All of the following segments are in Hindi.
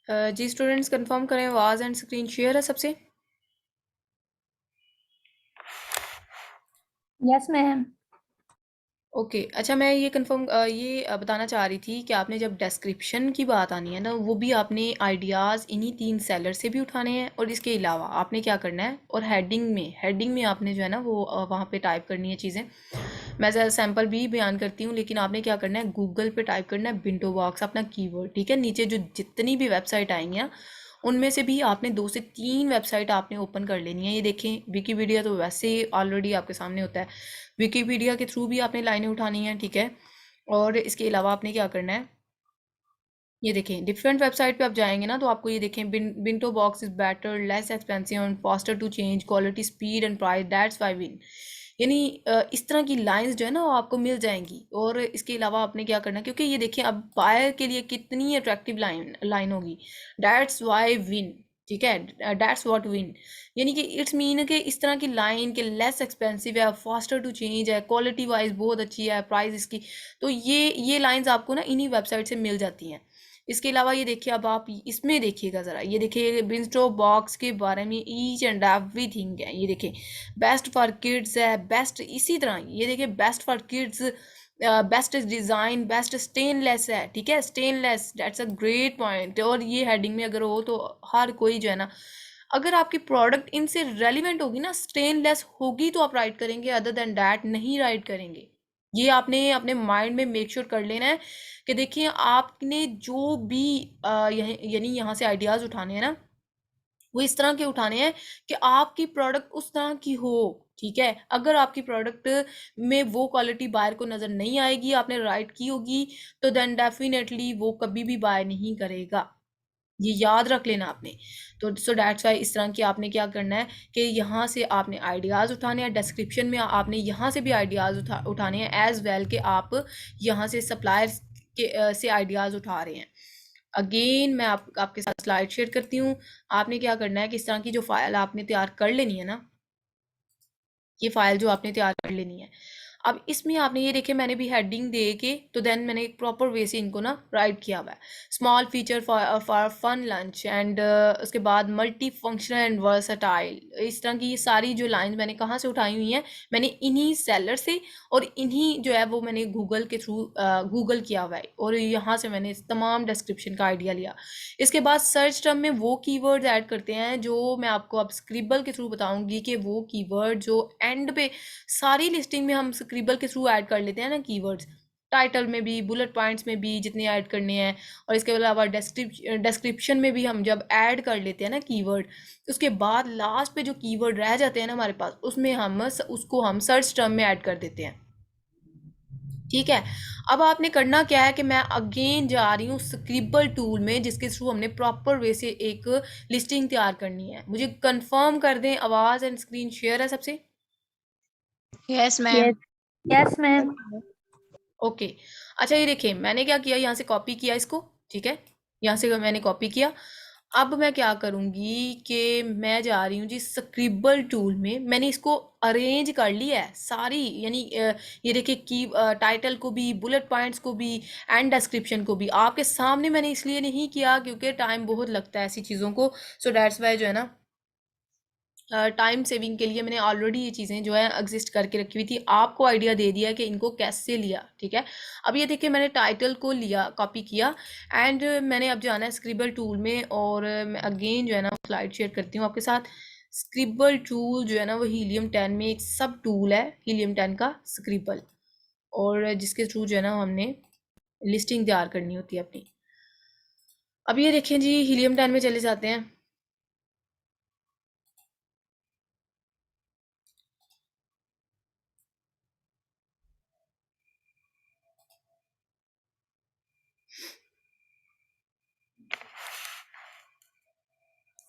जी स्टूडेंट्स कंफर्म करें, आवाज़ एंड स्क्रीन शेयर है सबसे। Yes ma'am. ओके अच्छा, मैं ये कंफर्म बताना चाह रही थी कि आपने जब डिस्क्रिप्शन की बात आनी है ना, वो भी आपने आइडियाज़ इन्हीं 3 सेलर से भी उठाने हैं, और इसके अलावा आपने क्या करना है, और हेडिंग में आपने जो है ना वो वहाँ पे टाइप करनी है चीज़ें। मैं ज़रा सैम्पल भी बयान करती हूँ, लेकिन आपने क्या करना है, गूगल पे टाइप करना है बिंटो बॉक्स अपना कीवर्ड, ठीक है। नीचे जो जितनी भी वेबसाइट आएंगी ना, उनमें से भी आपने 2 से 3 वेबसाइट आपने ओपन कर लेनी है। ये देखें, विकीपीडिया तो वैसे ही ऑलरेडी आपके सामने होता है, विकीपीडिया के थ्रू भी आपने लाइनें उठानी है, ठीक है। और इसके अलावा आपने क्या करना है, ये देखें डिफरेंट वेबसाइट पे आप जाएंगे ना, तो आपको ये देखें, bento box is better, less expensive and faster to change, quality, speed and price, that's why win. यानी इस तरह की लाइंस जो है ना वो आपको मिल जाएंगी। और इसके अलावा आपने क्या करना है, क्योंकि ये देखिए अब बायर के लिए कितनी अट्रैक्टिव लाइन लाइन होगी, दैट्स वाई विन, ठीक है, दैट्स व्हाट विन। यानी कि इट्स मीन कि इस तरह की लाइन के लेस एक्सपेंसिव है, फास्टर टू चेंज है, क्वालिटी वाइज बहुत अच्छी है, प्राइस इसकी, तो ये लाइंस आपको ना इन्हीं वेबसाइट से मिल जाती हैं। इसके अलावा ये देखिए, अब आप इसमें देखिएगा ज़रा, ये देखिए बिंस्टो बॉक्स के बारे में ईच एंड एवरीथिंग है। ये देखिए बेस्ट फॉर किड्स है, बेस्ट इसी तरह ये देखिए best for kids, best design, best stainless है, ठीक है, stainless, that's a great point. और ये हेडिंग में अगर हो तो हर कोई जो है ना, अगर आपकी प्रोडक्ट इनसे रेलिवेंट होगी ना, स्टेनलेस होगी, तो आप राइट करेंगे, अदर देन डैट नहीं राइट करेंगे। ये आपने अपने माइंड में मेक श्योर कर लेना है कि देखिए आपने जो भी यानी यहाँ से आइडियाज़ उठाने हैं ना, वो इस तरह के उठाने हैं कि आपकी प्रोडक्ट उस तरह की हो, ठीक है। अगर आपकी प्रोडक्ट में वो क्वालिटी बायर को नज़र नहीं आएगी, आपने राइट की होगी, तो देन डेफिनेटली वो कभी भी बाय नहीं करेगा। ये याद रख लेना आपने। तो सो दैट्स वाई इस तरह की आपने क्या करना है कि यहाँ से आपने आइडियाज़ उठाने हैं, डिस्क्रिप्शन में आपने यहाँ से भी आइडियाज़ उठाने हैं, एज वेल के आप यहाँ से सप्लायर्स के से आइडियाज़ उठा रहे हैं। अगेन मैं आपके साथ स्लाइड शेयर करती हूँ। आपने क्या करना है कि इस तरह की जो फाइल आपने तैयार कर लेनी है ना, ये फाइल जो आपने तैयार कर लेनी है, अब इसमें आपने ये देखिए, मैंने भी हेडिंग दे के तो देन मैंने एक प्रॉपर वे से इनको ना राइट किया हुआ है। Small feature for fun lunch and उसके बाद मल्टी फंक्शनल एंड वर्सटाइल, इस तरह की ये सारी जो लाइन मैंने कहाँ से उठाई हुई हैं, मैंने इन्हीं सेलर से, और इन्हीं जो है वो मैंने गूगल के थ्रू गूगल किया हुआ है, और यहाँ से मैंने इस तमाम डिस्क्रिप्शन का आइडिया लिया। इसके बाद सर्च टर्म में वो कीवर्ड्स ऐड करते हैं जो मैं आपको अब स्क्रिबल के थ्रू बताऊंगी, कि वो कीवर्ड जो एंड पे सारी लिस्टिंग में हम स्क्रिबल के थ्रू ऐड कर लेते हैं ना कीवर्ड्स, टाइटल में भी, बुलेट पॉइंट्स में भी जितने ऐड करने हैं, और इसके अलावा डिस्क्रिप्शन में भी हम जब ऐड कर लेते हैं ना कीवर्ड, उसके बाद लास्ट पे जो कीवर्ड रह जाते हैं ना हमारे पास, उसमें हम उसको हम सर्च टर्म में ऐड कर देते हैं, ठीक है। अब आपने करना क्या है कि मैं अगेन जा रही हूँ स्क्रिबल टूल में, जिसके थ्रू हमने प्रॉपर वे से एक लिस्टिंग तैयार करनी है। मुझे कंफर्म कर दें, आवाज़ एंड स्क्रीन शेयर है सबसे। Yes ma'am. Yes. Yes ma'am. Okay अच्छा, ये देखिए मैंने क्या किया, यहाँ से कॉपी किया इसको, ठीक है, यहाँ से मैंने कॉपी किया। अब मैं क्या करूँगी कि मैं जा रही हूँ जी स्क्रिबल टूल में, मैंने इसको अरेंज कर लिया है सारी, यानी ये देखिए की टाइटल को भी, बुलेट पॉइंट्स को भी, एंड डिस्क्रिप्शन को भी आपके सामने मैंने इसलिए नहीं किया क्योंकि टाइम बहुत लगता है ऐसी चीज़ों को। सो दैट्स वाई जो है ना, टाइम सेविंग के लिए मैंने ऑलरेडी ये चीज़ें जो है एग्जिस्ट करके रखी हुई थी, आपको आइडिया दे दिया कि इनको कैसे लिया, ठीक है। अब ये देखिए मैंने टाइटल को लिया, कॉपी किया, एंड मैंने अब जाना है स्क्रिबल टूल में, और मैं अगेन जो है ना स्लाइड शेयर करती हूँ आपके साथ। स्क्रिबल टूल जो है ना वो हीलियम 10 में एक सब टूल है, हीलियम 10 का स्क्रिबल, और जिसके थ्रू जो है ना हमने लिस्टिंग तैयार करनी होती है अपनी। अब ये देखें जी, हीलियम 10 में चले जाते हैं।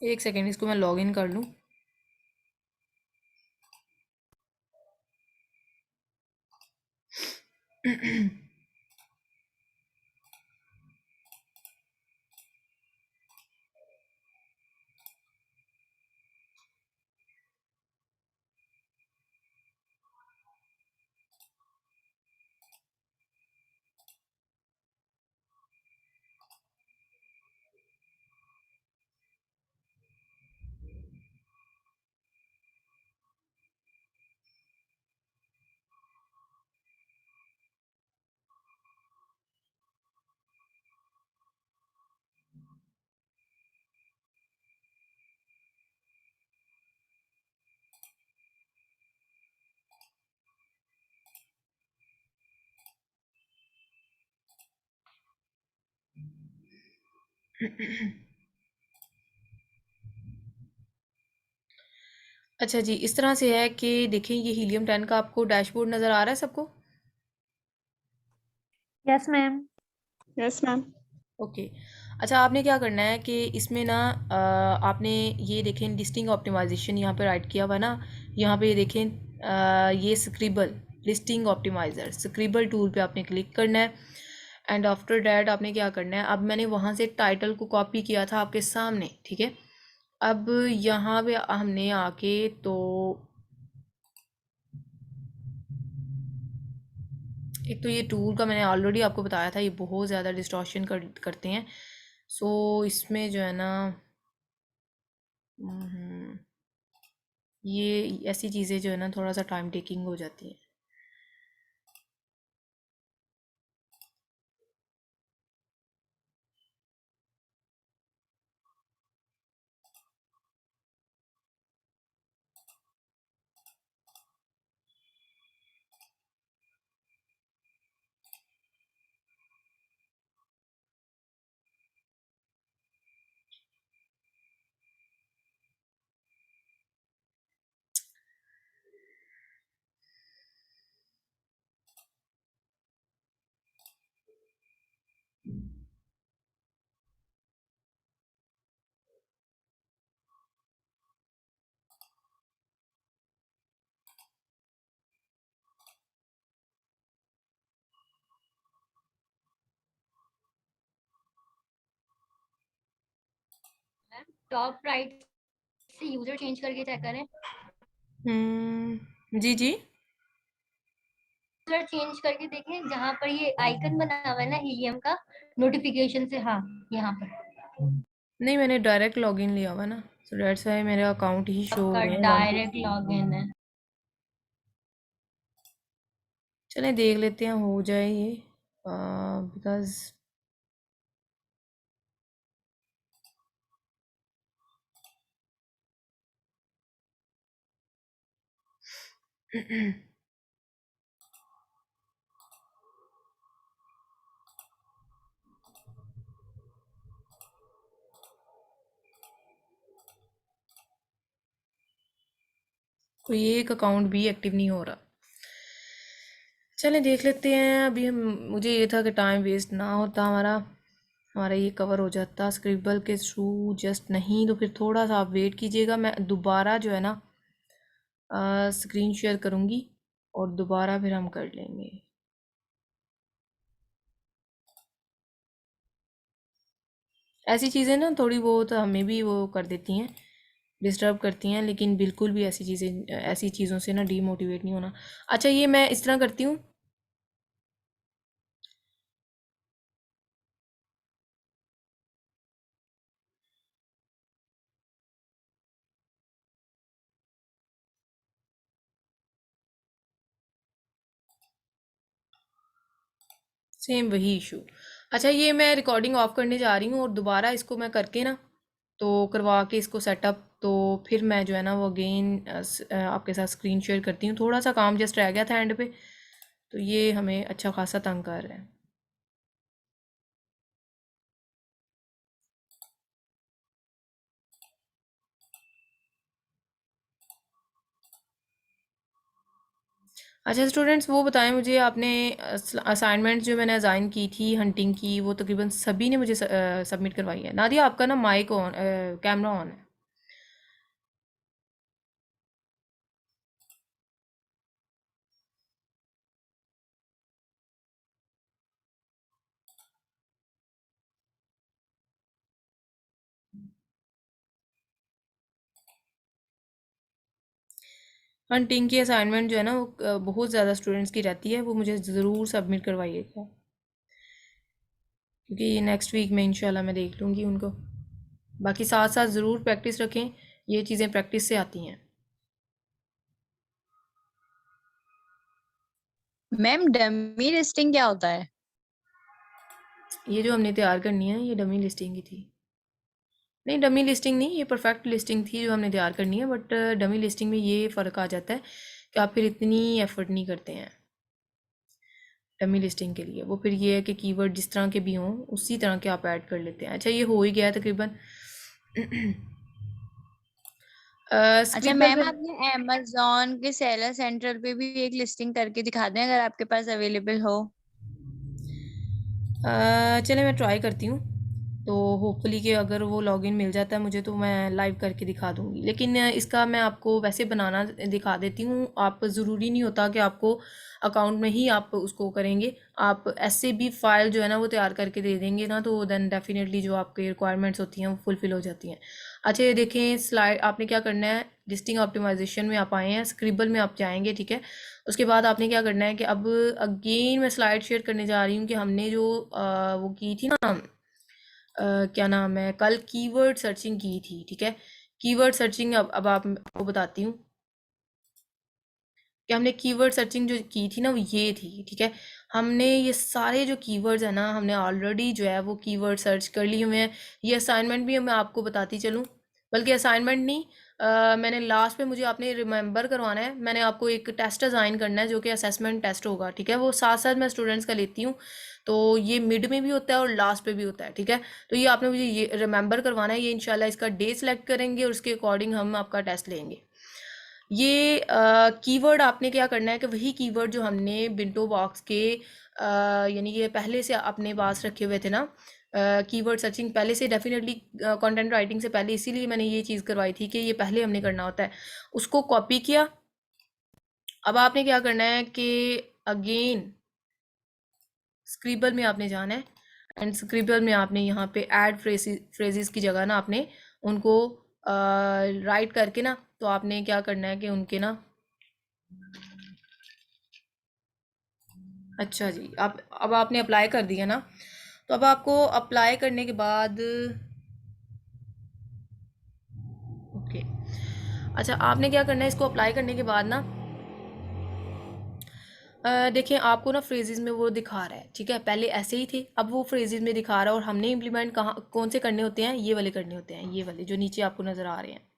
एक सेकेंड, इसको मैं लॉग इन कर लूँ। अच्छा जी, इस तरह से है कि देखें, ये हीलियम 10 का आपको डैशबोर्ड नज़र आ रहा है सबको? Yes ma'am. Yes ma'am. Okay. अच्छा, आपने क्या करना है कि इसमें ना आपने ये देखें लिस्टिंग ऑप्टिमाइजेशन यहाँ पे राइट किया हुआ है ना, यहाँ पे ये देखें ये scribble listing optimiser scribble tool पे आपने क्लिक करना है। एंड आफ्टर डैट आपने क्या करना है, अब मैंने वहाँ से टाइटल को कॉपी किया था आपके सामने, ठीक है। अब यहाँ पे हमने आके तो एक तो ये टूल का मैंने ऑलरेडी आपको बताया था, ये बहुत ज़्यादा डिस्टॉर्शन करते हैं। सो इसमें जो है ना हम्म, ये ऐसी चीज़ें जो है ना थोड़ा सा टाइम टेकिंग हो जाती हैं। टॉप राइट से यूजर चेंज करके चेक करें। जी जी। यूजर चेंज करके देखें जहाँ पर ये आइकन बना हुआ है ना हीलियम का, नोटिफिकेशन से। हाँ, यहाँ पर नहीं, मैंने डायरेक्ट लॉगिन लिया हुआ ना, सो दैट्स वाई मेरे अकाउंट ही शो हो आपका रहे हैं वहाँ पे। डायरेक्ट लॉगिन है। चलें देख लेते हैं हो जाए ये, बिकॉज कोई एक अकाउंट भी एक्टिव नहीं हो रहा। चलें देख लेते हैं। अभी हम मुझे ये था कि टाइम वेस्ट ना होता हमारा, हमारा ये कवर हो जाता स्क्रिबल के थ्रू। जस्ट नहीं तो फिर थोड़ा सा आप वेट कीजिएगा, मैं दोबारा जो है ना स्क्रीन शेयर करूँगी और दोबारा फिर हम कर लेंगे। ऐसी चीज़ें ना थोड़ी बहुत हमें भी वो कर देती हैं, डिस्टर्ब करती हैं, लेकिन बिल्कुल भी ऐसी चीज़ें ऐसी चीज़ों से ना डीमोटिवेट नहीं होना। अच्छा, ये मैं इस तरह करती हूँ। सेम वही इशू। अच्छा, ये मैं रिकॉर्डिंग ऑफ करने जा रही हूँ और दोबारा इसको मैं करके ना तो करवा के इसको सेटअप, तो फिर मैं जो है ना वो अगेन आपके साथ स्क्रीन शेयर करती हूँ। थोड़ा सा काम जस्ट रह गया था एंड पे, तो ये हमें अच्छा खासा तंग कर रहा है। अच्छा स्टूडेंट्स, वो बताएं मुझे, आपने असाइनमेंट जो मैंने असाइन की थी हंटिंग की, वो तकरीबन सभी ने मुझे सबमिट करवाई है। नादिया, आपका ना माइक ऑन, कैमरा ऑन है। हंटिंग की असाइनमेंट जो है ना वो बहुत ज़्यादा स्टूडेंट्स की रहती है, वो मुझे ज़रूर सबमिट करवाइएगा, क्योंकि ये नेक्स्ट वीक में इंशाल्लाह मैं देख लूँगी उनको। बाकी साथ साथ ज़रूर प्रैक्टिस रखें, ये चीज़ें प्रैक्टिस से आती हैं। मैम डमी लिस्टिंग क्या होता है? ये जो हमने तैयार करनी है ये डमी लिस्टिंग की थी। नहीं, डमी लिस्टिंग नहीं, ये परफेक्ट लिस्टिंग थी जो हमने तैयार करनी है, बट डमी लिस्टिंग में ये फ़र्क आ जाता है कि आप फिर इतनी एफर्ट नहीं करते हैं। डमी लिस्टिंग के लिए। वो फिर ये है कि कीवर्ड जिस तरह के भी हों उसी तरह के आप ऐड कर लेते हैं। अच्छा ये हो ही गया है तकरीबन। अच्छा स्क्रिबल मैम, में आपने अमेजोन के सेलर सेंट्रल पे भी एक लिस्टिंग करके दिखा दें अगर आपके पास अवेलेबल हो। चले मैं ट्राई करती हूँ, तो होपफुली कि अगर वो लॉगिन मिल जाता है मुझे तो मैं लाइव करके दिखा दूँगी। लेकिन इसका मैं आपको वैसे बनाना दिखा देती हूँ। आप ज़रूरी नहीं होता कि आपको अकाउंट में ही आप उसको करेंगे। आप ऐसे भी फाइल जो है ना वो तैयार करके दे देंगे ना, तो देन डेफिनेटली जो आपके रिक्वायरमेंट्स होती हैं वो फुलफ़िल हो जाती हैं। अच्छा ये देखें स्लाइड, आपने क्या करना है, लिस्टिंग ऑप्टिमाइजेशन में आप आए हैं, स्क्रिबल में आप जाएंगे, ठीक है। उसके बाद आपने क्या करना है कि अब अगेन मैं स्लाइड शेयर करने जा रही हूँ कि हमने जो वो की थी ना, क्या नाम है, कल कीवर्ड सर्चिंग की थी, ठीक है। कीवर्ड सर्चिंग अब आपको बताती हूँ कि हमने कीवर्ड सर्चिंग जो की थी ना वो ये थी, ठीक है। हमने ये सारे जो कीवर्ड्स हैं ना हमने ऑलरेडी जो है वो कीवर्ड सर्च कर लिए हुए हैं। ये असाइनमेंट भी मैं आपको बताती चलूँ, बल्कि असाइनमेंट नहीं, मैंने लास्ट पे मुझे आपने रिमेंबर करवाना है। मैंने आपको एक टेस्ट असाइन करना है जो कि असेसमेंट टेस्ट होगा, ठीक है। वो साथ साथ मैं स्टूडेंट्स का लेती हूँ, तो ये मिड में भी होता है और लास्ट पे भी होता है, ठीक है। तो ये आपने मुझे ये रिमेंबर करवाना है। ये इंशाल्लाह इसका डे सेलेक्ट करेंगे और उसके अकॉर्डिंग हम आपका टेस्ट लेंगे। ये कीवर्ड आपने क्या करना है कि वही कीवर्ड जो हमने बिंटो बॉक्स के यानी कि पहले से अपने पास रखे हुए थे ना, कीवर्ड सर्चिंग पहले से डेफिनेटली कंटेंट राइटिंग से पहले, इसीलिए मैंने ये चीज़ करवाई थी कि ये पहले हमने करना होता है। उसको कॉपी किया। अब आपने क्या करना है कि अगेन स्क्रिबल में आपने जाना है, एंड स्क्रिबल में आपने यहाँ पे ऐड फ्रेजेस की जगह ना आपने उनको राइट करके ना, तो आपने क्या करना है कि उनके ना, अच्छा जी, आप अब आपने अप्लाई कर दिया ना, तो अब आपको अप्लाई करने के बाद, ओके, अच्छा आपने क्या करना है, इसको अप्लाई करने के बाद ना देखिए आपको ना फ्रेजेस में वो दिखा रहा है, ठीक है। पहले ऐसे ही थे, अब वो फ्रेजेस में दिखा रहा है, और हमने इम्प्लीमेंट कहाँ कौन से करने होते हैं, ये वाले करने होते हैं, ये वाले जो नीचे आपको नज़र आ रहे हैं।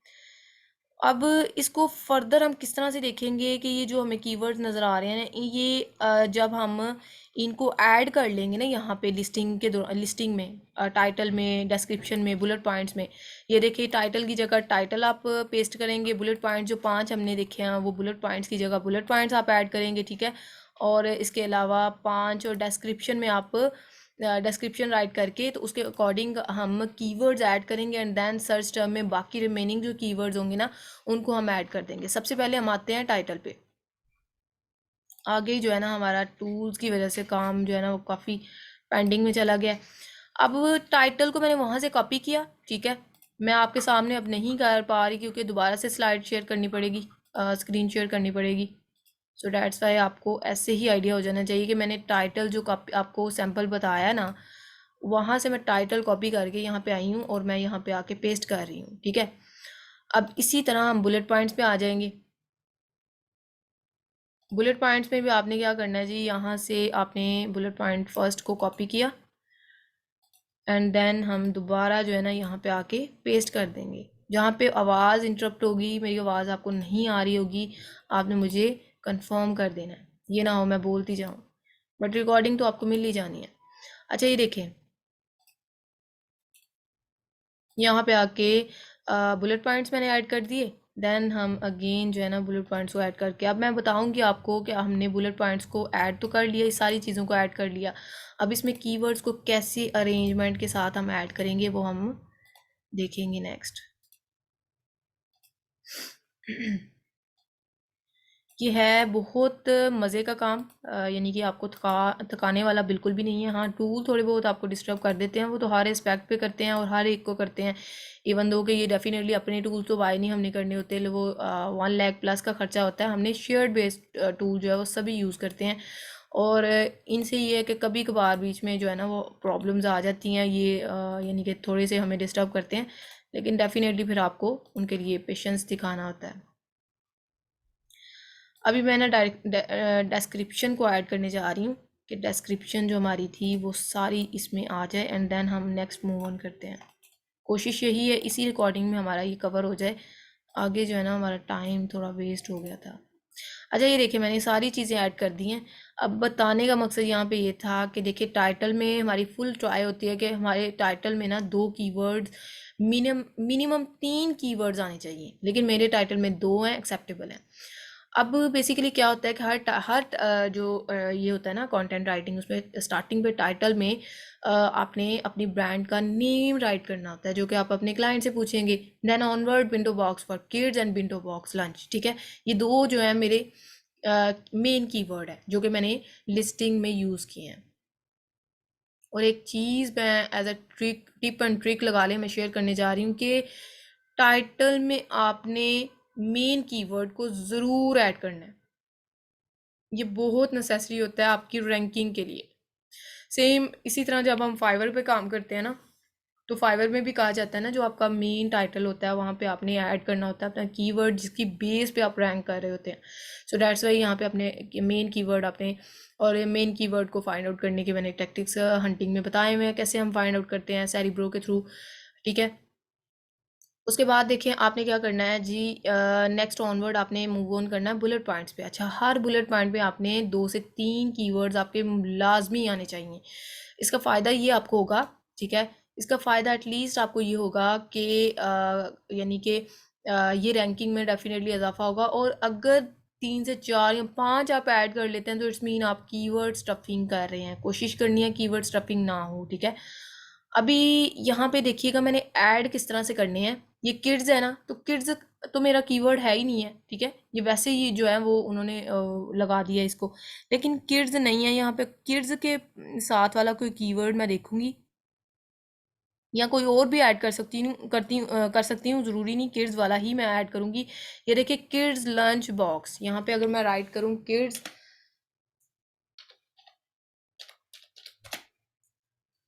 अब इसको फर्दर हम किस तरह से देखेंगे कि ये जो हमें कीवर्ड्स नज़र आ रहे हैं ये जब हम इनको ऐड कर लेंगे ना यहाँ पे लिस्टिंग के दौरान, लिस्टिंग में, टाइटल में, डिस्क्रिप्शन में, बुलेट पॉइंट्स में, ये देखिए टाइटल की जगह टाइटल आप पेस्ट करेंगे, बुलेट पॉइंट जो 5 हमने देखे हैं वो बुलेट पॉइंट्स की जगह बुलेट पॉइंट्स आप ऐड करेंगे, ठीक है। और इसके अलावा 5 और डिस्क्रिप्शन में आप डिस्क्रिप्शन राइट करके तो उसके अकॉर्डिंग हम कीवर्ड्स ऐड करेंगे, एंड देन सर्च टर्म में बाकी रिमेनिंग जो कीवर्ड्स होंगे ना उनको हम ऐड कर देंगे। सबसे पहले हम आते हैं टाइटल पे। आगे जो है ना हमारा टूल्स की वजह से काम जो है ना वो काफ़ी पेंडिंग में चला गया है। अब टाइटल को मैंने वहाँ से कॉपी किया, ठीक है। मैं आपके सामने अब नहीं कर पा रही क्योंकि दोबारा से स्लाइड शेयर करनी पड़ेगी, स्क्रीन शेयर करनी पड़ेगी। सो डैट्स वाई आपको ऐसे ही आइडिया हो जाना चाहिए कि मैंने टाइटल जो आपको सैम्पल बताया ना, वहाँ से मैं टाइटल कॉपी करके यहाँ पे आई हूँ और मैं यहाँ पे आके पेस्ट कर रही हूँ, ठीक है। अब इसी तरह हम बुलेट पॉइंट्स पे आ जाएंगे। बुलेट पॉइंट्स में भी आपने क्या करना है जी, यहाँ से आपने बुलेट पॉइंट फर्स्ट को कॉपी किया, एंड देन हम दोबारा जो है ना यहाँ पे आके पेस्ट कर देंगे। जहाँ पे आवाज़ इंटरप्ट होगी, मेरी आवाज़ आपको नहीं आ रही होगी, आपने मुझे कंफर्म कर देना है, ये ना हो मैं बोलती जाऊँ, बट रिकॉर्डिंग तो आपको मिल ही जानी है। अच्छा ये देखें यहाँ पे आके बुलेट पॉइंट्स मैंने ऐड कर दिए, देन हम अगेन जो है ना बुलेट पॉइंट्स को ऐड करके, अब मैं बताऊंगी आपको कि हमने बुलेट पॉइंट्स को ऐड तो कर लिया, इस सारी चीज़ों को ऐड कर लिया। अब इसमें कीवर्ड्स को कैसे अरेंजमेंट के साथ हम ऐड करेंगे वो हम देखेंगे नेक्स्ट। ये है बहुत मज़े का काम, यानी कि आपको थकाने वाला बिल्कुल भी नहीं है। हाँ टूल थोड़े बहुत आपको डिस्टर्ब कर देते हैं, वो तो हर एस्पेक्ट पे करते हैं और हर एक को करते हैं। इवन दो कि ये डेफिनेटली अपने टूल तो बाय नहीं हमने करने होते, वो 1 लाख प्लस का खर्चा होता है। हमने शेयर्ड बेस्ड टूल जो है वो सभी यूज़ करते हैं, और इनसे ये है कि कभी कभार बीच में जो है ना वो प्रॉब्लम्स आ जाती हैं, ये यानी कि थोड़े से हमें डिस्टर्ब करते हैं, लेकिन डेफिनेटली फिर आपको उनके लिए पेशेंस दिखाना होता है। अभी मैं ना डायरेक्ट डिस्क्रिप्शन को ऐड करने जा रही हूँ कि डिस्क्रिप्शन जो हमारी थी वो सारी इसमें आ जाए, एंड देन हम नेक्स्ट मूव ऑन करते हैं। कोशिश यही है इसी रिकॉर्डिंग में हमारा ये कवर हो जाए, आगे जो है ना हमारा टाइम थोड़ा वेस्ट हो गया था। अच्छा ये देखिए मैंने सारी चीज़ें ऐड कर दी हैं। अब बताने का मकसद यहाँ पे ये था कि देखिए टाइटल में हमारी फुल ट्राई होती है कि हमारे टाइटल में ना 2 कीवर्ड्स, मिनिमम मिनिमम 3 कीवर्ड्स आने चाहिए, लेकिन मेरे टाइटल में 2 हैं, एक्सेप्टेबल हैं। अब बेसिकली क्या होता है कि जो ये होता है ना कंटेंट राइटिंग, उसमें स्टार्टिंग पे टाइटल में आपने अपनी ब्रांड का नेम राइट करना होता है, जो कि आप अपने क्लाइंट से पूछेंगे। Then onward bento box for kids and bento box lunch, ठीक है। ये दो जो है मेरे मेन कीवर्ड है जो कि मैंने लिस्टिंग में यूज़ किए हैं। और एक चीज़ मैं as a tip and trick लगा ले मैं शेयर करने जा रही हूँ कि टाइटल में आपने मेन कीवर्ड को ज़रूर ऐड करना है। ये बहुत नेसेसरी होता है आपकी रैंकिंग के लिए। सेम इसी तरह जब हम फाइवर पे काम करते हैं ना, तो फाइवर में भी कहा जाता है ना, जो आपका मेन टाइटल होता है वहाँ पे आपने ऐड करना होता है अपना कीवर्ड जिसकी बेस पे आप रैंक कर रहे होते हैं। सो दैट्स वाई यहाँ पे अपने मेन कीवर्ड आपने, और मेन कीवर्ड को फाइंड आउट करने के मैंने टैक्टिक्स हंटिंग में बताए हुए हैं कैसे हम फाइंड आउट करते हैं सेरिब्रो के थ्रू, ठीक है। उसके बाद देखिए आपने क्या करना है जी, नेक्स्ट ऑनवर्ड आपने मूव ऑन करना है बुलेट पॉइंट्स पे। अच्छा, हर बुलेट पॉइंट पे आपने 2 से 3 कीवर्ड्स आपके लाजमी आने चाहिए। इसका फ़ायदा ये आपको होगा, ठीक है, इसका फ़ायदा एटलीस्ट आपको ये होगा कि यानी कि ये रैंकिंग में डेफिनेटली इजाफा होगा। और अगर 3 से 4 या 5 आप ऐड कर लेते हैं तो इट्स मीन आप कीवर्ड स्टफिंग कर रहे हैं। कोशिश करनी है कीवर्ड स्टफिंग ना हो, ठीक है। अभी यहाँ पे देखिएगा मैंने ऐड किस तरह से करने हैं। ये किड्स है ना, तो किड्स तो मेरा कीवर्ड है ही नहीं है, ठीक है। ये वैसे ही जो है वो उन्होंने लगा दिया इसको, लेकिन किड्स नहीं है यहाँ पे। किड्स के साथ वाला कोई कीवर्ड मैं देखूंगी या कोई और भी ऐड कर सकती हूँ, कर सकती हूँ, ज़रूरी नहीं किड्स वाला ही मैं ऐड करूँगी। ये देखिए किड्स लंच बॉक्स, यहाँ पे अगर मैं राइट करूँ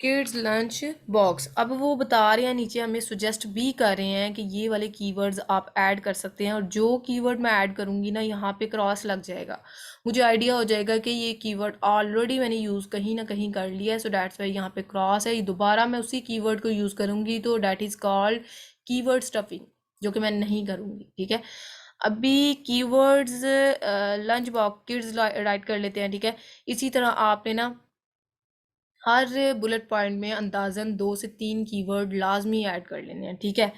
किड्स लंच बॉक्स, अब वो बता रहे हैं नीचे, हमें सुजेस्ट भी कर रहे हैं कि ये वाले कीवर्ड्स आप ऐड कर सकते हैं। और जो कीवर्ड मैं ऐड करूँगी ना, यहाँ पे क्रॉस लग जाएगा, मुझे आइडिया हो जाएगा कि ये कीवर्ड ऑलरेडी मैंने यूज़ कहीं ना कहीं कर लिया है। सो डैट्स वाई यहाँ पे क्रॉस है। दोबारा मैं उसी कीवर्ड को यूज़ करूँगी तो that is called keyword stuffing, जो कि मैं नहीं करूँगी, ठीक है। अभी keywords lunch box kids right कर लेते हैं, ठीक है। इसी तरह आपने ना हर बुलेट पॉइंट में अंदाजन 2 से 3 कीवर्ड लाजमी ऐड कर लेने हैं, ठीक है।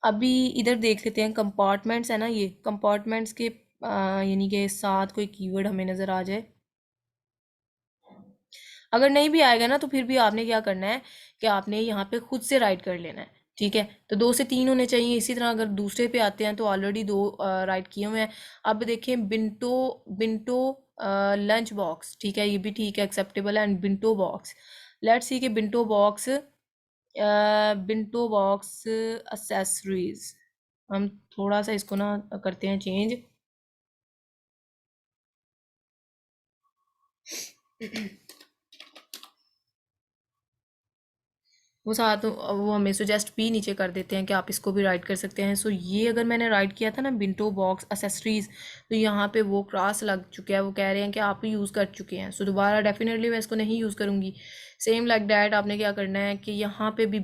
अभी इधर देख लेते हैं कंपार्टमेंट्स है ना, ये कंपार्टमेंट्स के यानी कि साथ कोई कीवर्ड हमें नज़र आ जाए। अगर नहीं भी आएगा ना तो फिर भी आपने क्या करना है कि आपने यहाँ पे खुद से राइट कर लेना है, ठीक है। तो 2 से 3 होने चाहिए। इसी तरह अगर दूसरे पे आते हैं तो ऑलरेडी 2 राइट किए हुए हैं। अब देखें बिंटो बिंटो लंच बॉक्स, ठीक है, ये भी ठीक है, एक्सेप्टेबल है। And bento box, let's see कि बिंटो बॉक्स असेसरीज, हम थोड़ा सा इसको ना करते हैं चेंज। वो साथ वो हमें सुजेस्ट भी नीचे कर देते हैं कि आप इसको भी राइट कर सकते हैं। सो ये अगर मैंने राइट किया था ना बिंटो बॉक्स एसेसरीज, तो यहाँ पे वो क्रॉस लग चुका है, वो कह रहे हैं कि आप यूज़ कर चुके हैं। सो दोबारा डेफिनेटली मैं इसको नहीं यूज़ करूँगी। सेम लाइक डैट आपने क्या करना है कि यहाँ पे भी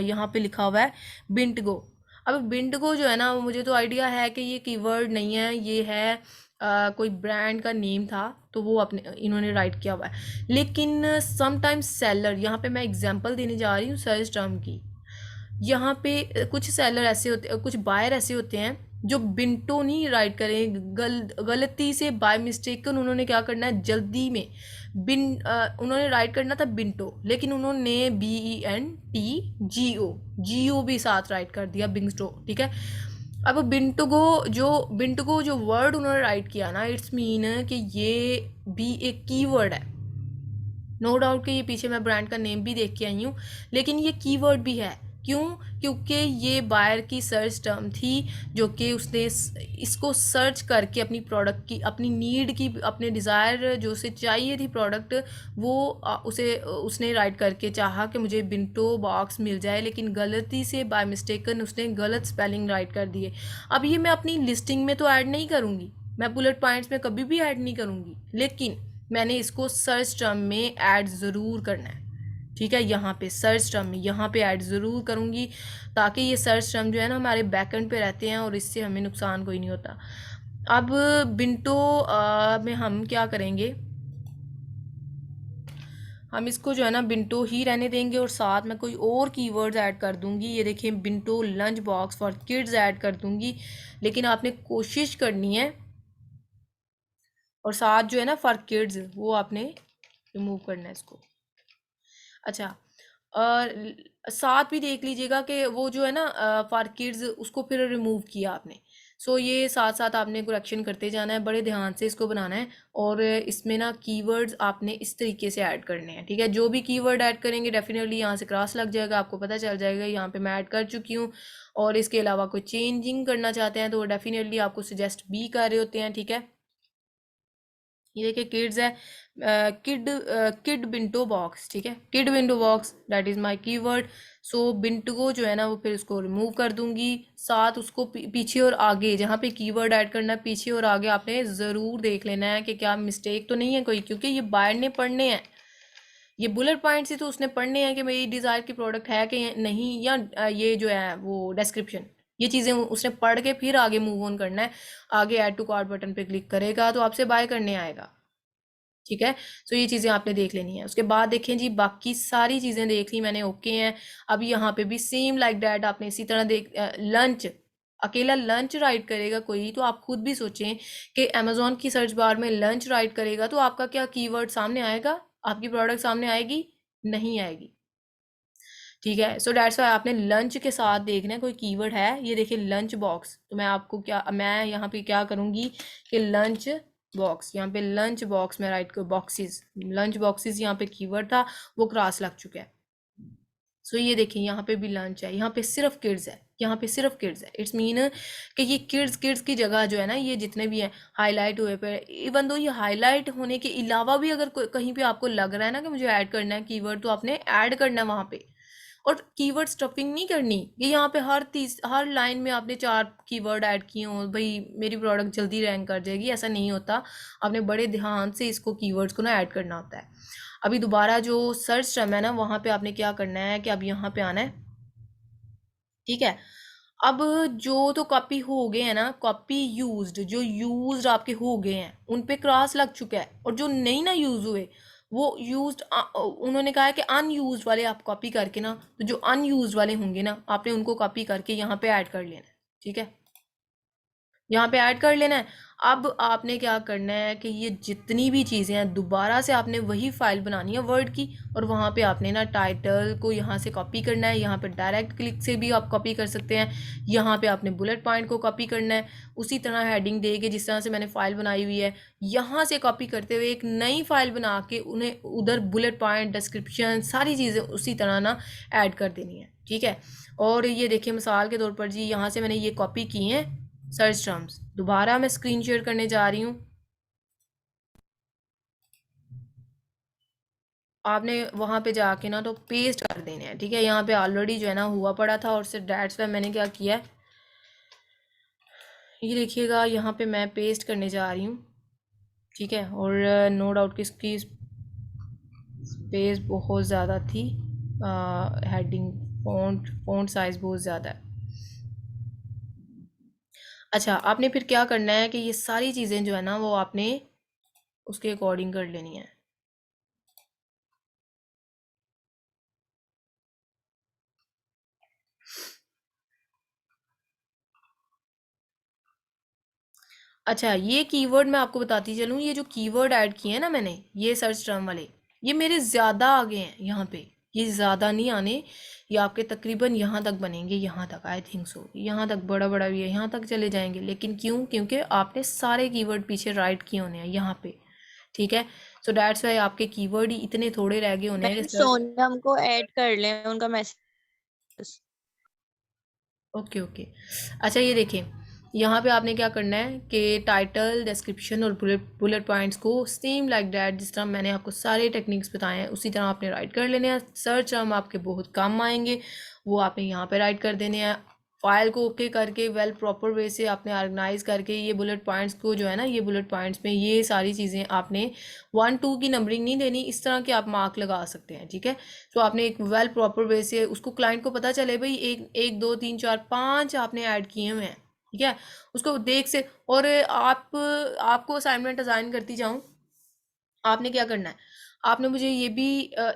यहाँ पे लिखा हुआ है बिंटगो। अब बिंटगो जो है ना, वो मुझे तो आइडिया है कि ये कीवर्ड नहीं है, ये है कोई ब्रांड का नेम था, तो वो अपने इन्होंने राइट किया हुआ है। लेकिन समटाइम्स सेलर, यहाँ पे मैं एग्जांपल देने जा रही हूँ सर्च टर्म की। यहाँ पे कुछ सेलर ऐसे होते, कुछ बायर ऐसे होते हैं जो बिंटो नहीं राइट करें, गलती से बाय मिस्टेकन उन्होंने क्या करना है जल्दी में उन्होंने राइट करना था बिंटो, लेकिन उन्होंने BENTGO भी साथ राइट कर दिया, बिंगस्टो, ठीक है। अब बिंटगो जो वर्ड उन्होंने राइट किया ना, इट्स मीन कि ये भी एक कीवर्ड है। नो डाउट कि ये पीछे मैं ब्रांड का नेम भी देख के आई हूँ, लेकिन ये कीवर्ड भी है। क्यों? क्योंकि ये बायर की सर्च टर्म थी, जो कि उसने इसको सर्च करके अपनी प्रोडक्ट की, अपनी नीड की, अपने डिज़ायर जो उसे चाहिए थी प्रोडक्ट, वो उसने राइट करके चाहा कि मुझे बिंटो बॉक्स मिल जाए, लेकिन गलती से बाय मिस्टेकन उसने गलत स्पेलिंग राइट कर दिए। अब ये मैं अपनी लिस्टिंग में तो ऐड नहीं करूँगी, मैं बुलेट पॉइंट्स में कभी भी ऐड नहीं करूँगी, लेकिन मैंने इसको सर्च टर्म में ऐड ज़रूर करना है, ठीक है। यहाँ पे सर्च टर्म में यहाँ पे ऐड ज़रूर करूँगी, ताकि ये सर्च टर्म जो है ना हमारे बैकएंड पे रहते हैं और इससे हमें नुकसान कोई नहीं होता। अब बिंटो में हम क्या करेंगे, हम इसको जो है ना बिंटो ही रहने देंगे और साथ में कोई और कीवर्ड्स ऐड कर दूंगी। ये देखिए bento lunch box for kids add कर दूंगी, लेकिन आपने कोशिश करनी है, और साथ जो है ना फॉर किड्स वो आपने रिमूव करना है इसको। अच्छा, और साथ भी देख लीजिएगा कि वो जो है ना फॉर किड्स उसको फिर रिमूव किया आपने। सो ये साथ साथ आपने करेक्शन करते जाना है, बड़े ध्यान से इसको बनाना है। और इसमें ना कीवर्ड्स आपने इस तरीके से ऐड करने हैं, ठीक है। जो भी कीवर्ड ऐड करेंगे डेफिनेटली यहाँ से क्रॉस लग जाएगा, आपको पता चल जाएगा यहाँ पे मैं ऐड कर चुकी हूँ। और इसके अलावा कोई चेंजिंग करना चाहते हैं तो डेफिनेटली आपको सजेस्ट भी कर रहे होते हैं, ठीक है। ये देखिए किड्स है, किड बिंटो बॉक्स, ठीक है, kid bento box that is my keyword. So bento जो है ना वो फिर उसको रिमूव कर दूंगी, साथ उसको पीछे और आगे जहाँ पे कीवर्ड ऐड करना है पीछे और आगे आपने ज़रूर देख लेना है कि क्या मिस्टेक तो नहीं है कोई, क्योंकि ये बायर ने पढ़ने हैं, ये बुलेट पॉइंट्स ही तो उसने पढ़ने हैं कि मेरी डिज़ायर की प्रोडक्ट है कि नहीं, या ये जो है वो डिस्क्रिप्शन, ये चीज़ें उसने पढ़ के फिर आगे मूव ऑन करना है। आगे ऐड टू कार्ट बटन पे क्लिक करेगा तो आपसे बाय करने आएगा, ठीक है। सो ये चीज़ें आपने देख लेनी है। उसके बाद देखें जी बाकी सारी चीज़ें देख ली मैंने, ओके हैं। अब यहाँ पे भी सेम लाइक डैट आपने इसी तरह देख, लंच, अकेला लंच राइट करेगा कोई तो आप खुद भी सोचें कि अमेजोन की सर्च बार में लंच राइट करेगा तो आपका क्या कीवर्ड सामने आएगा, आपकी प्रोडक्ट सामने आएगी, नहीं आएगी, ठीक है। सो डैट्स वाई आपने लंच के साथ देखना है कोई कीवर्ड है। ये देखिए लंच बॉक्स, तो मैं आपको क्या, मैं यहाँ पे क्या करूँगी कि लंच बॉक्स, यहाँ पे लंच बॉक्स में राइट कर, बॉक्सेस, लंच बॉक्सेस यहाँ पे कीवर्ड था वो क्रॉस लग चुका है। सो ये देखिए यहाँ पे भी लंच है, यहाँ पे सिर्फ किड्स है, यहाँ पे सिर्फ किड्स है। इट्स मीन कि ये किड्स किड्स की जगह जो है ना ये जितने भी हैं हाईलाइट हुए पे, इवन दो ये हाईलाइट होने के अलावा भी अगर कहीं पे आपको लग रहा है ना कि मुझे ऐड करना है कीवर्ड, तो आपने ऐड करना है वहाँ पे। और कीवर्ड स्टफिंग नहीं करनी, ये यहाँ पे हर लाइन में आपने 4 कीवर्ड ऐड किए हो भाई मेरी प्रोडक्ट जल्दी रैंक कर जाएगी, ऐसा नहीं होता। आपने बड़े ध्यान से इसको कीवर्ड्स को ना ऐड करना होता है। अभी दोबारा जो सर्च टर्म है ना वहाँ पे आपने क्या करना है कि अब यहाँ पे आना है, ठीक है। अब जो तो कॉपी हो गए हैं ना, कॉपी यूज्ड, जो यूज्ड आपके हो गए हैं उन पे क्रॉस लग चुका है, और जो नहीं ना यूज हुए वो यूज्ड, उन्होंने कहा है कि अनयूज्ड वाले आप कॉपी करके ना, तो जो अनयूज्ड वाले होंगे ना आपने उनको कॉपी करके यहाँ पे ऐड कर लेना है, ठीक है, यहाँ पे ऐड कर लेना है। अब आपने क्या करना है कि ये जितनी भी चीज़ें हैं दोबारा से आपने वही फाइल बनानी है वर्ड की, और वहाँ पे आपने ना टाइटल को यहाँ से कॉपी करना है, यहाँ पे डायरेक्ट क्लिक से भी आप कॉपी कर सकते हैं, यहाँ पे आपने बुलेट पॉइंट को कॉपी करना है, उसी तरह हेडिंग दे के जिस तरह से मैंने फाइल बनाई हुई है यहाँ से कॉपी करते हुए एक नई फाइल बना के उन्हें उधर बुलेट पॉइंट डिस्क्रिप्शन सारी चीज़ें उसी तरह ना ऐड कर देनी है, ठीक है। और ये देखिए मिसाल के तौर पर जी यहाँ से मैंने ये कॉपी की हैं सर्च टर्म्स, दोबारा मैं स्क्रीन शेयर करने जा रही हूँ, आपने वहाँ पे जाके ना तो पेस्ट कर देने हैं, ठीक है। यहाँ पे ऑलरेडी जो है ना हुआ पड़ा था, और सिर्फ डैट्स पे मैंने क्या किया है, ये देखिएगा यहाँ पे मैं पेस्ट करने जा रही हूँ, ठीक है। और नो डाउट कि इसकी स्पेस बहुत ज़्यादा थी, हेडिंग फ़ॉन्ट साइज़ बहुत ज़्यादा है। अच्छा, आपने फिर क्या करना है कि ये सारी चीज़ें जो है ना वो आपने उसके अकॉर्डिंग कर लेनी है। अच्छा, ये कीवर्ड मैं आपको बताती चलूँ, ये जो कीवर्ड ऐड किए हैं ना मैंने ये सर्च टर्म वाले, ये मेरे ज़्यादा आ गए हैं यहाँ पे, ये ज़्यादा नहीं आने, ये आपके तकरीबन यहाँ तक बनेंगे, यहाँ तक आई थिंक सो, यहाँ तक बड़ा बड़ा भी है, यहाँ तक चले जाएंगे, लेकिन क्यों, क्योंकि आपने सारे कीवर्ड पीछे राइट किए होने हैं यहाँ पे, ठीक है। सो डैट्स वाई आपके कीवर्ड ही इतने थोड़े रह गए होने हैं मैम कि सर्च। सोनम को ऐड कर लें, उनका मैसेज। Okay okay. अच्छा ये देखें यहाँ पे आपने क्या करना है कि टाइटल डिस्क्रिप्शन और बुलेट पॉइंट्स को सेम लाइक डैट जिस तरह मैंने आपको सारे टेक्निक्स बताए हैं उसी तरह आपने राइट कर लेने हैं। सर्च टर्म आपके बहुत काम आएंगे, वो आपने यहाँ पे राइट कर देने हैं। फाइल को ओके करके वेल प्रॉपर वे से आपने ऑर्गेनाइज करके ये बुलेट पॉइंट्स को जो है ना, ये बुलेट पॉइंट्स में ये सारी चीज़ें आपने 1 2 की नंबरिंग नहीं देनी, इस तरह के आप मार्क लगा सकते हैं, ठीक है। तो आपने एक वेल प्रॉपर वे से उसको क्लाइंट को पता चले भाई 1 1 2 3 4 5 आपने ऐड किए हुए हैं, ठीक है, उसको देख से। और आपको असाइनमेंट असाइन करती जाऊं, आपने क्या करना है, आपने मुझे ये भी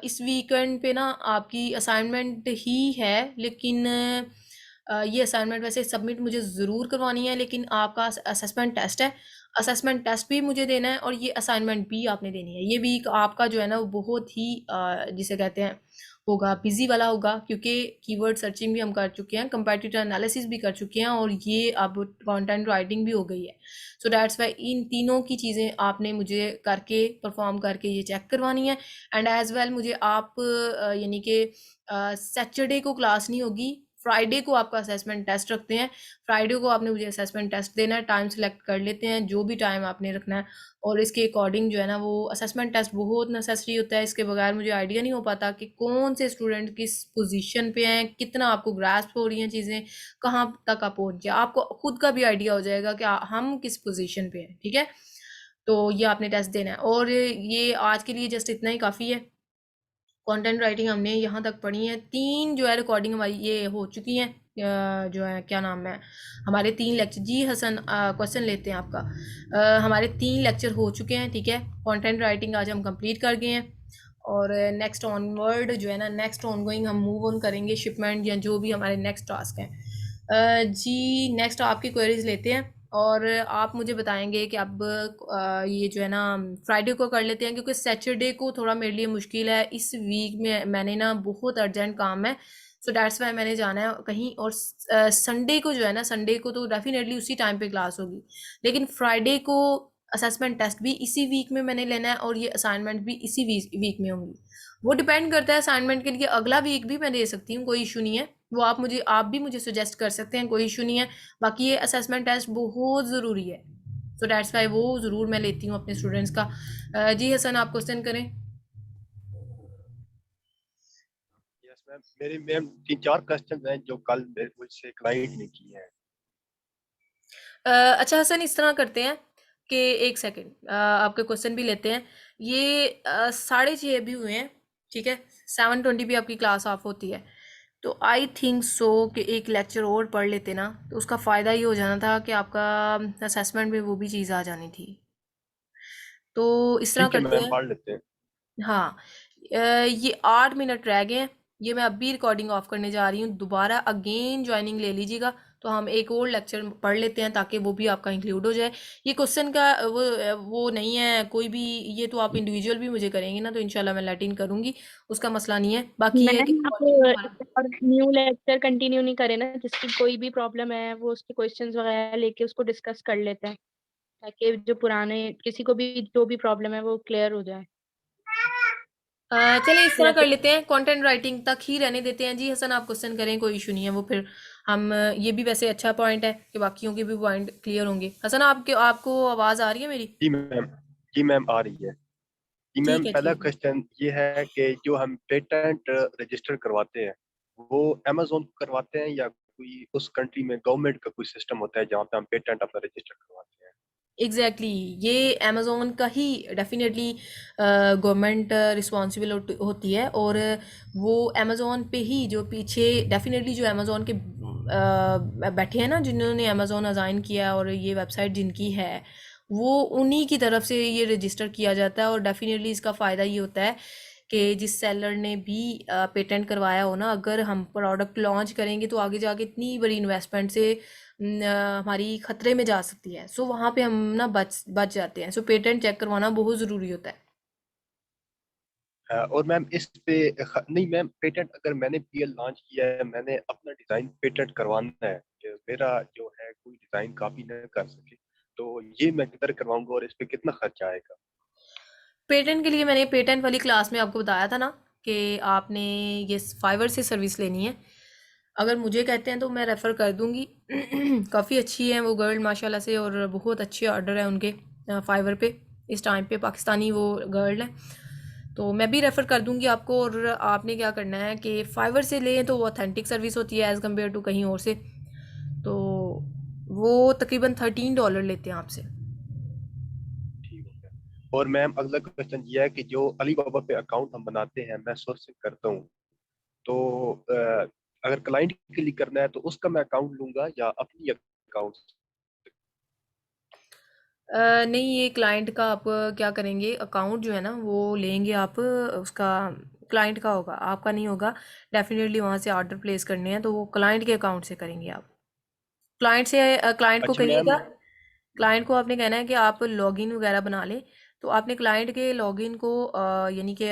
इस वीकेंड पे ना आपकी असाइनमेंट ही है, लेकिन ये असाइनमेंट वैसे सबमिट मुझे ज़रूर करवानी है, लेकिन आपका असेसमेंट टेस्ट है, असेसमेंट टेस्ट भी मुझे देना है और ये असाइनमेंट भी आपने देनी है। ये वीक आपका जो है ना वो बहुत ही जिसे कहते हैं होगा बिजी वाला होगा, क्योंकि कीवर्ड सर्चिंग भी हम कर चुके हैं, कंपेटिटिव एनालिसिस भी कर चुके हैं, और ये अब कंटेंट राइटिंग भी हो गई है। सो दैट्स वाई इन तीनों की चीज़ें आपने मुझे करके परफॉर्म करके ये चेक करवानी है। एंड एज वेल मुझे आप यानी कि सैटरडे को क्लास नहीं होगी, फ्राइडे को आपका असेसमेंट टेस्ट रखते हैं, फ्राइडे को आपने मुझे असेसमेंट टेस्ट देना है, टाइम सेलेक्ट कर लेते हैं जो भी टाइम आपने रखना है, और इसके अकॉर्डिंग जो है ना वो असेसमेंट टेस्ट बहुत नेसेसरी होता है। इसके बगैर मुझे आइडिया नहीं हो पाता कि कौन से स्टूडेंट किस पोजीशन पे हैं, कितना आपको ग्रास्प हो रही हैं चीज़ें, कहाँ तक आप पहुँच जाए, आपको खुद का भी आइडिया हो जाएगा कि हम किस पोजीशन पे हैं। ठीक है, तो ये आपने टेस्ट देना है, और ये आज के लिए जस्ट इतना ही काफ़ी है। कंटेंट राइटिंग हमने यहाँ तक पढ़ी है, 3 जो है रिकॉर्डिंग हमारी ये हो चुकी हैं, जो है क्या नाम है, हमारे 3 लेक्चर, जी हसन क्वेश्चन लेते हैं आपका। हमारे 3 लेक्चर हो चुके हैं, ठीक है, कंटेंट राइटिंग आज हम कंप्लीट कर गए हैं, और नेक्स्ट ऑनवर्ड जो है ना, नेक्स्ट ऑनगोइंग हम मूव ऑन करेंगे शिपमेंट या जो भी हमारे नेक्स्ट टास्क हैं। जी नेक्स्ट आपकी क्वेरीज लेते हैं, और आप मुझे बताएंगे कि अब ये जो है ना फ्राइडे को कर लेते हैं, क्योंकि सैटरडे को थोड़ा मेरे लिए मुश्किल है, इस वीक में मैंने ना बहुत अर्जेंट काम है, सो डैट्स वाई मैंने जाना है कहीं, और संडे को जो है ना, संडे को तो डेफिनेटली उसी टाइम पे क्लास होगी, लेकिन फ्राइडे को असेसमेंट टेस्ट भी इसी वीक में मैंने लेना है, और ये असाइनमेंट भी इसी वीक में होंगी। वो डिपेंड करता है, असाइनमेंट के लिए अगला वीक भी मैं दे सकती हूँ, कोई इशू नहीं है, वो आप भी मुझे सजेस्ट कर सकते हैं, कोई इशू नहीं है। बाकी ये असेसमेंट टेस्ट बहुत ज़रूरी है, सो डैट्स वाई वो ज़रूर मैं लेती हूँ अपने स्टूडेंट्स का। जी हसन, आप क्वेश्चन करें। यस मैम, मेरे मैम 3-4 क्वेश्चन हैं जो कल मुझसे क्लाइंट ने किए हैं। अच्छा हसन, इस तरह करते हैं कि एक सेकंड आपके क्वेश्चन भी लेते हैं। ये 6:30 भी हुए हैं, ठीक है, 7:20 भी आपकी क्लास ऑफ होती है, तो आई थिंक सो कि एक लेक्चर और पढ़ लेते ना, तो उसका फ़ायदा ये हो जाना था कि आपका असेसमेंट में वो भी चीज़ आ जानी थी। तो इस तरह ठीक है करते मैम, हैं, पढ़ लेते हैं। हाँ, ये 8 मिनट रह गए हैं, ये मैं अभी रिकॉर्डिंग ऑफ करने जा रही हूँ, दोबारा अगेन ज्वाइनिंग ले लीजिएगा, तो हम एक और लेक्चर पढ़ लेते हैं ताकि वो भी आपका इंक्लूड हो जाए। ये क्वेश्चन का वो नहीं है कोई भी, ये तो आप इंडिविजुअल भी मुझे करेंगे ना, तो इंशाल्लाह मैं लैटिन करूँगी, उसका मसला नहीं है, बाकी ये है कि मैम आप रिकॉर्डिंग दोबारा। और न्यू लेक्चर कंटिन्यू नहीं करें ना, जिसकी कोई भी प्रॉब्लम है वो उसके क्वेश्चंस वगैरह लेके उसको डिस्कस कर लेते हैं, ताकि जो पुराने किसी को भी जो भी प्रॉब्लम है वो क्लियर हो जाए। चलिए इस तरह या कर फिर लेते हैं, कंटेंट राइटिंग तक ही रहने देते हैं। जी हसन, आप क्वेश्चन करें, कोई इशू नहीं है, वो फिर हम ये भी वैसे अच्छा पॉइंट है कि बाकियों के भी पॉइंट क्लियर होंगे। हसन, आपको आवाज़ आ रही है मेरी? जी मैम, जी मैम आ रही है। जी ठीक मैम, है, पहला ठीक है। क्वेश्चन ये है कि जो हम पेटेंट रजिस्टर करवाते हैं वो अमेजोन करवाते हैं या कोई उस कंट्री में गवर्नमेंट का कोई सिस्टम होता है जहाँ पे हम पेटेंट अपना रजिस्टर करवाते हैं? एग्जैक्टली ये अमेज़ोन का ही डेफिनेटली गवर्नमेंट रिस्पॉन्सिबल होती है, और वो अमेज़ोन पे ही जो पीछे डेफिनेटली जो अमेज़ोन के बैठे हैं ना, जिन्होंने अमेज़ोन अजाइन किया और ये वेबसाइट जिनकी है, वो उन्हीं की तरफ से ये रजिस्टर किया जाता है, और डेफिनेटली इसका फ़ायदा ये होता है कि जिस सेलर ने भी पेटेंट करवाया हो ना, अगर हम प्रोडक्ट लॉन्च करेंगे तो आगे जाके इतनी बड़ी इन्वेस्टमेंट से हमारी खतरे में जा सकती है, सो वहाँ पे हम ना बच बच जाते हैं, सो पेटेंट चेक करवाना बहुत ज़रूरी होता है। और मैम इस पे नहीं मैम, पेटेंट अगर मैंने पीएल लॉन्च किया है, मैंने अपना डिजाइन पेटेंट करवाना है कि मेरा जो है कोई डिजाइन कॉपी न कर सके, तो ये मैं किधर करवाऊंगा और इस पे कितना खर्चा आएगा? पेटेंट के लिए मैंने पेटेंट वाली क्लास में आपको बताया था ना कि आपने ये फाइवर से सर्विस लेनी है। अगर मुझे कहते हैं तो मैं रेफ़र कर दूंगी काफ़ी अच्छी है वो गर्ल माशाल्लाह से, और बहुत अच्छे ऑर्डर है उनके फाइवर पे इस टाइम पे, पाकिस्तानी वो गर्ल है, तो मैं भी रेफ़र कर दूंगी आपको। और आपने क्या करना है कि फाइवर से लें तो वो ऑथेंटिक सर्विस होती है एज़ कम्पेयर टू कहीं और से, तो वो तकरीबन $13 लेते हैं आपसे। ठीक हो गया। और मैम अगला क्वेश्चन ये है कि जो अली बाबा पे अकाउंट हम बनाते हैं, मैं सोर्सिंग करता हूँ, तो अगर क्लाइंट के लिए करना है तो उसका मैं अकाउंट लूंगा या अपनी अकाउंट? नहीं, ये क्लाइंट का आप क्या करेंगे, अकाउंट जो है ना वो लेंगे आप, उसका क्लाइंट का होगा, आपका नहीं होगा। डेफिनेटली वहाँ से ऑर्डर प्लेस करने हैं तो वो क्लाइंट के अकाउंट से करेंगे आप। क्लाइंट को अच्छा मैम। कहिएगा, क्लाइंट को आपने कहना है कि आप लॉगिन वगैरह बना लें। तो आपने क्लाइंट के लॉगिन को यानी कि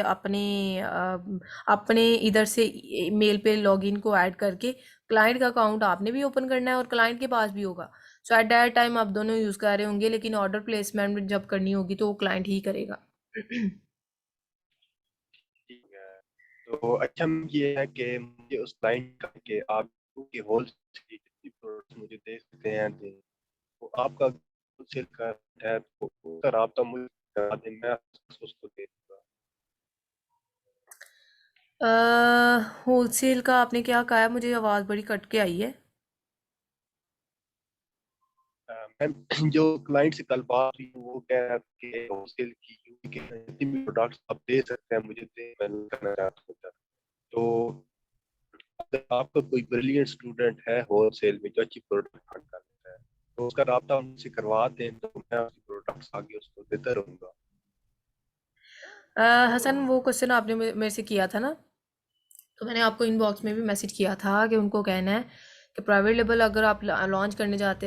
अपने इधर से मेल पे लॉगिन को ऐड करके क्लाइंट का अकाउंट आपने भी ओपन करना है और क्लाइंट के पास भी होगा। सो एट दैट टाइम आप दोनों यूज़ कर रहे होंगे, लेकिन ऑर्डर प्लेसमेंट जब करनी होगी तो वो क्लाइंट ही करेगा। ठीक है। तो अच्छा मैम, ये है कि मुझे उस क्लाइंट का कि आप की होलसेल की कितनी प्रोडक्ट मुझे दे सकते हैं, तो आपका होलसेल का है तो उसका राब्ता मुझे करा दें, मैं उसको दे दूंगा। होलसेल का आपने क्या कहा है, मुझे आवाज़ बड़ी कट के आई है। मैम जो क्लाइंट से कल बात हुई वो कह रहा था कि होलसेल की यूपी के जितनी भी प्रोडक्ट्स आप दे सकते हैं मुझे दे, मैं करना चाहता हूँ। तो अगर आपका कोई ब्रिलियंट स्टूडेंट है होलसेल में जो अच्छी प्रोडक्ट फंड कर लेता है तो उसका राब्ता मुझसे करवा दें, तो मैं उसकी प्रोडक्ट्स आगे उसको देता रहूँगा। हसन, वो क्वेश्चन आपने मेरे से किया था ना, तो मैंने आपको इनबॉक्स में भी मैसेज किया था कि उनको कहना है कि प्राइवेट लेबल अगर आप लॉन्च करने जाते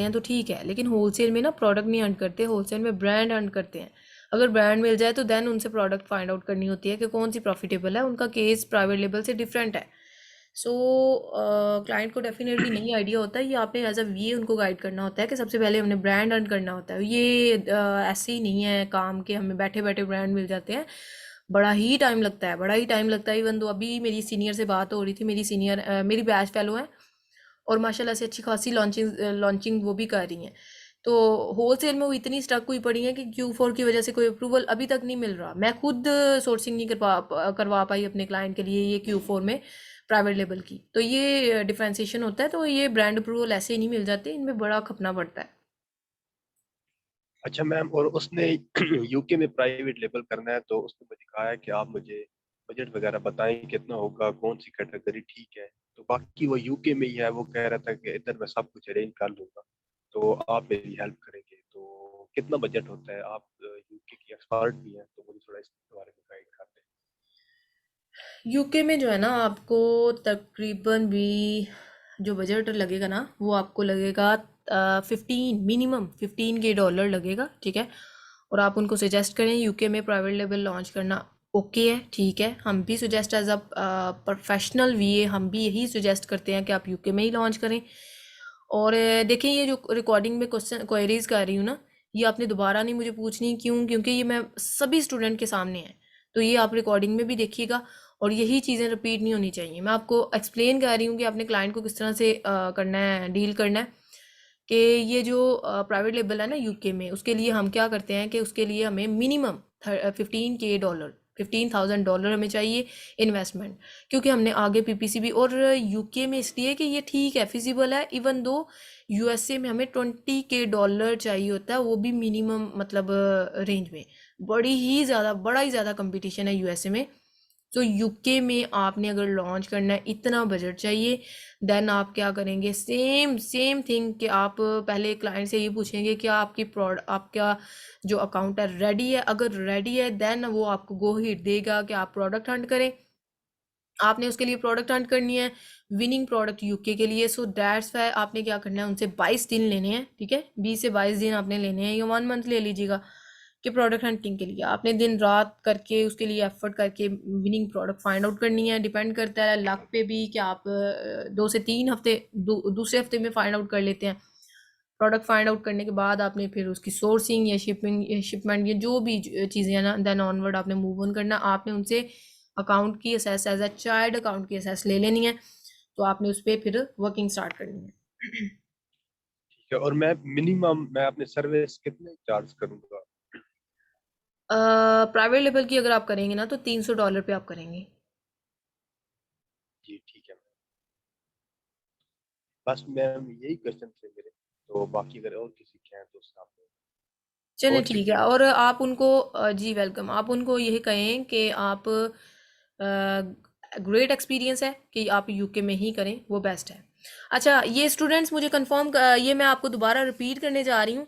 हैं तो ठीक है, लेकिन होलसेल में ना प्रोडक्ट नहीं अर्न करते, होलसेल में ब्रांड अर्न करते हैं। अगर ब्रांड मिल जाए तो देन उनसे प्रोडक्ट फाइंड आउट करनी होती है कि कौन सी प्रॉफिटेबल है, उनका केस प्राइवेट लेबल से डिफरेंट है। सो क्लाइंट को डेफिनेटली नहीं आइडिया होता है, ये आपने एज अ वी उनको गाइड करना होता है कि सबसे पहले हमने ब्रांड अर्न करना होता है। ये ऐसे ही नहीं है काम के हमें बैठे बैठे ब्रांड मिल जाते हैं, बड़ा ही टाइम लगता है, बड़ा ही टाइम लगता है। इवन तो अभी मेरी सीनियर से बात हो रही थी, मेरी सीनियर मेरी बैच फेलो है और माशाल्लाह से अच्छी खासी लॉन्चिंग वो भी कर रही हैं। तो होलसेल में वो इतनी स्टक हुई पड़ी है कि Q4 की वजह से कोई अप्रूवल अभी तक नहीं मिल रहा। मैं खुद सोर्सिंग नहीं करवा पाई अपने क्लाइंट के लिए ये Q4 में प्राइवेट लेबल की। तो ये डिफ्रेंसिएशन होता है, तो ये ब्रांड अप्रूवल ऐसे ही नहीं मिल जाते, इनमें बड़ा खपना पड़ता है। अच्छा मैम, और उसने यूके में प्राइवेट लेबल करना है तो उसने मुझे कहा है कि आप मुझे बजट वगैरह बताएं कितना होगा, कौन सी कैटेगरी ठीक है। तो बाकी वो यूके में ही है, वो कह रहा था कि इधर मैं सब कुछ अरेंज कर लूंगा, तो आप मेरी हेल्प करेंगे। तो कितना बजट होता है? आप यूके की एक्सपर्ट भी हैं तो मुझे थोड़ा इसके बारे में गाइड कर दें। यूके में जो है ना आपको तकरीबन भी जो बजट लगेगा ना वो आपको लगेगा 15 लगेगा, ठीक है। और आप उनको सजेस्ट करें यूके में प्राइवेट लेवल लॉन्च करना, ओके है, ठीक है। हम भी suggest as a professional VA हम भी यही सजेस्ट करते हैं कि आप यूके में ही लॉन्च करें। और देखिए, ये जो रिकॉर्डिंग में क्वेश्चन क्वेरीज कर रही हूँ ना, ये आपने दोबारा नहीं मुझे पूछनी, क्यों? क्योंकि ये मैं सभी स्टूडेंट के सामने है, तो ये आप रिकॉर्डिंग में भी देखिएगा और यही चीज़ें रिपीट नहीं होनी चाहिए। मैं आपको एक्सप्लेन कर रही हूँ कि आपने क्लाइंट को किस तरह से करना है, डील करना है। कि ये जो प्राइवेट लेबल है ना यूके में, उसके लिए हम क्या करते हैं कि उसके लिए हमें मिनिमम $15,000 $15,000 हमें चाहिए इन्वेस्टमेंट, क्योंकि हमने आगे पीपीसी भी, और यूके में इसलिए कि ये ठीक है फिजिबल है। इवन दो यूएसए में हमें $20,000 चाहिए होता है, वो भी मिनिमम मतलब रेंज में। बड़ा ही ज़्यादा कंपटीशन है यूएसए में। तो यूके में आपने अगर लॉन्च करना है, इतना बजट चाहिए। देन आप क्या करेंगे, सेम सेम थिंग कि आप पहले क्लाइंट से ये पूछेंगे कि आपका जो अकाउंट है रेडी है। अगर रेडी है देन वो आपको गो हिट देगा कि आप प्रोडक्ट हंट करें। आपने उसके लिए प्रोडक्ट हंट करनी है, विनिंग प्रोडक्ट यूके के लिए। सो दैट्स वाई आपने क्या करना है, उनसे 22 दिन लेने हैं, ठीक है। 20 से 22 दिन आपने लेने हैं, या 1 मंथ ले लीजिएगा कि प्रोडक्ट हंटिंग के लिए आपने दिन रात करके उसके लिए एफर्ट करके विनिंग प्रोडक्ट फाइंड आउट करनी है। डिपेंड करता है लक पे भी कि आप 2 से 3 हफ्ते दूसरे हफ्ते में फाइंड आउट कर लेते हैं। प्रोडक्ट फाइंड आउट करने के बाद आपने फिर उसकी सोर्सिंग या शिपमेंट या जो भी चीज़ें हैं ना, देन ऑनवर्ड आपने मूव ऑन करना। आपने उनसे अकाउंट की access as a child account की असेस ले लेनी है, तो आपने उस पर फिर वर्किंग स्टार्ट करनी है। ठीक है, और मैं अपने सर्विस कितने चार्ज करूंगा? प्राइवेट लेवल की अगर आप करेंगे ना तो $300 पे आप करेंगे। जी ठीक है। बस मैम यही क्वेश्चन थे मेरे, तो बाकी अगर और किसी के हैं तो उससे आप चलिए बहुत ठीक है। शुक्रिया। और आप उनको जी वेलकम, आप उनको यही कहें कि आप ग्रेट एक्सपीरियंस है कि आप यूके में ही करें, वो बेस्ट है। अच्छा, ये स्टूडेंट्स मुझे कंफर्म, ये मैं आपको दोबारा रिपीट करने जा रही हूँ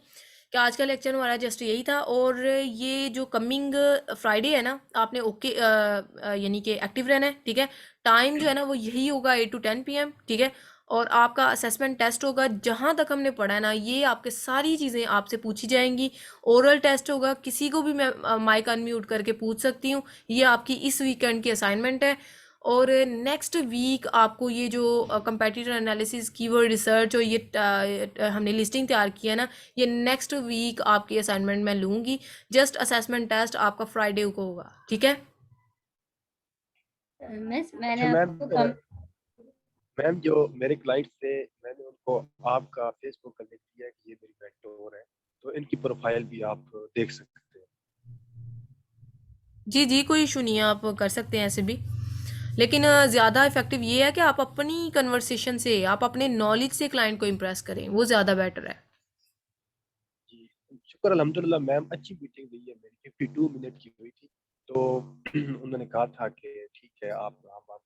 कि आज का लेक्चर हमारा जस्ट यही था। और ये जो कमिंग फ्राइडे है ना, आपने ओके यानी कि एक्टिव रहना है, ठीक है। टाइम जो है ना वो यही होगा 8 to 10 PM, ठीक है। और आपका असेसमेंट टेस्ट होगा, जहाँ तक हमने पढ़ा है ना ये आपके सारी चीज़ें आपसे पूछी जाएंगी। ओरल टेस्ट होगा, किसी को भी मैं माइक अनम्यूट करके पूछ सकती हूँ। ये आपकी इस वीकेंड की असाइनमेंट है। और नेक्स्ट वीक आपको ये जो कंपेटिटर एनालिसिस, कीवर्ड रिसर्च और ये हमने लिस्टिंग तैयार की है ना, ये नेक्स्ट वीक आपकी असाइनमेंट मैं लूँगी। जस्ट असेसमेंट टेस्ट आपका फ्राइडे को होगा, ठीक है। मिस मैंने अच्छा मैम, आपको मैम जो मेरे क्लाइंट थे मैंने उनको आपका फेसबुक का लिंक दिया कि ये मेरी मेंटोर है, तो इनकी प्रोफाइल भी आप देख सकते हैं। जी जी, कोई इशू नहीं है, आप कर सकते हैं ऐसे भी। लेकिन ज़्यादा इफेक्टिव ये है कि आप अपनी कन्वर्सेशन से, आप अपने नॉलेज से क्लाइंट को इम्प्रेस करें, वो ज़्यादा बेटर है। जी शुक्र अल्हम्दुलिल्लाह मैम, अच्छी मीटिंग हुई है मेरी, 52 मिनट की हुई थी। तो उन्होंने कहा था कि ठीक है आप हम आपको